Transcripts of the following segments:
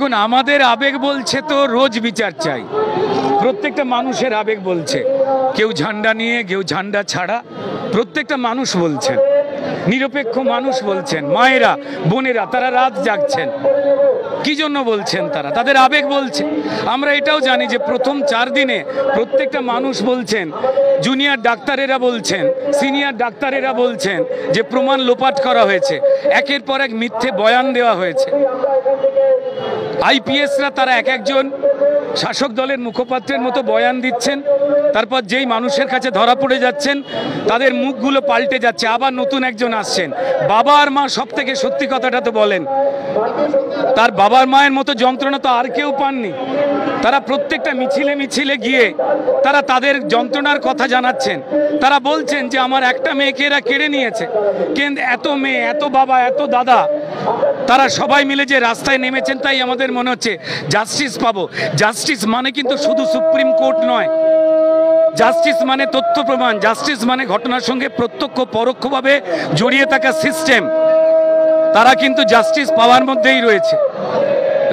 দেখুন, আমাদের আবেগ বলছে তো রোজ বিচার চাই, প্রত্যেকটা মানুষের আবেগ বলছে, কেউ ঝান্ডা নিয়ে, কেউ ঝান্ডা ছাড়া, প্রত্যেকটা মানুষ বলছেন, নিরপেক্ষ মানুষ বলছেন, মায়েরা বোনেরা তারা রাত জাগছেন। কি জন্য বলছেন? তাদের আবেগ বলছে। আমরা এটাও জানি যে প্রথম 4 দিনে প্রত্যেকটা মানুষ বলছেন, জুনিয়র ডাক্তারেরা বলছেন, সিনিয়র ডাক্তারেরা বলছেন যে প্রমাণ লোপাট করা হয়েছে, একের পর এক মিথ্যে বয়ান দেওয়া হয়েছে। আইপিএসরা তারা এক একজন শাসক দলের মুখপাত্রের মতো বয়ান দিচ্ছেন, তারপর যেই মানুষের কাছে ধরা পড়ে যাচ্ছেন তাদের মুখগুলো পাল্টে যাচ্ছে, আবার নতুন একজন আসছেন। বাবা আর মা সব থেকে সত্যি কথাটা তো বলেন, তার বাবার মায়ের মতো যন্ত্রণা তো আর কেউ পাননি। তারা প্রত্যেকটা মিছিলে মিছিলে গিয়ে তারা তাদের যন্ত্রণার কথা জানাচ্ছেন। তারা বলছেন যে আমার একটা মেয়েকে এরা কেড়ে নিয়েছে, কিন্তু এত মেয়ে, এত বাবা, এত দাদা, তারা সবাই মিলে যে রাস্তায় নেমেছেন, তাই আমাদের মনে হচ্ছে জাস্টিস পাবো। জাস্টিস মানে কিন্তু শুধু সুপ্রিম কোর্ট নয়, জাস্টিস মানে তথ্য প্রমাণ, জাস্টিস মানে ঘটনার সঙ্গে প্রত্যক্ষ পরোক্ষভাবে জড়িয়ে থাকা সিস্টেম, তারা কিন্তু জাস্টিস পাওয়ার মধ্যেই রয়েছে।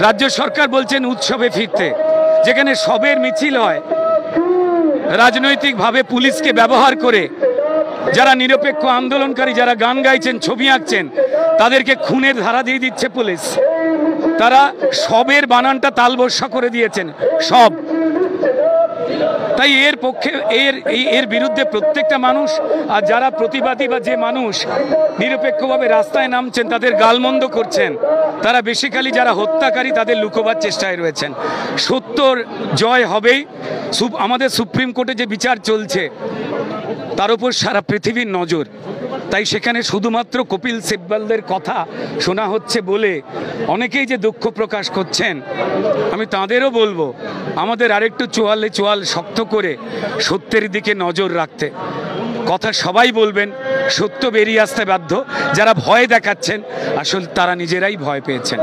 রাজ্য সরকার বলছেন উৎসবে ফিরতে, যেখানে সবের মিছিল হয়, রাজনৈতিকভাবে পুলিশকে ব্যবহার করে যারা নিরপেক্ষ আন্দোলনকারী, যারা গান গাইছেন, ছবি আঁকছেন, তাদেরকে খুনের ধারা দিয়ে দিচ্ছে পুলিশ। তারা সবের বানানটা তালবস্যা করে দিয়েছেন, সব। তাই এর পক্ষে এর বিরুদ্ধে প্রত্যেকটা মানুষ, আর যারা প্রতিবাদী বা যে মানুষ নিরপেক্ষভাবে রাস্তায় নামছেন তাদের গালমন্দ করছেন, তারা বেসিক্যালি যারা হত্যাকারী তাদের লুকোবার চেষ্টায় রয়েছেন। সত্যর জয় হবেই। আমাদের সুপ্রিম কোর্টে যে বিচার চলছে তার উপর সারা পৃথিবীর নজর, তাই সেখানে শুধুমাত্র কপিল সিব্বলদের কথা শোনা হচ্ছে বলে অনেকেই যে দুঃখ প্রকাশ করছেন, আমি তাঁদেরও বলবো আমাদের আরেকটু চোয়াল শক্ত করে সত্যের দিকে নজর রাখতে। কথা সবাই বলবেন, সত্য বেরিয়ে আসতে বাধ্য। যারা ভয় দেখাচ্ছেন আসলে তারা নিজেরাই ভয় পেয়েছেন।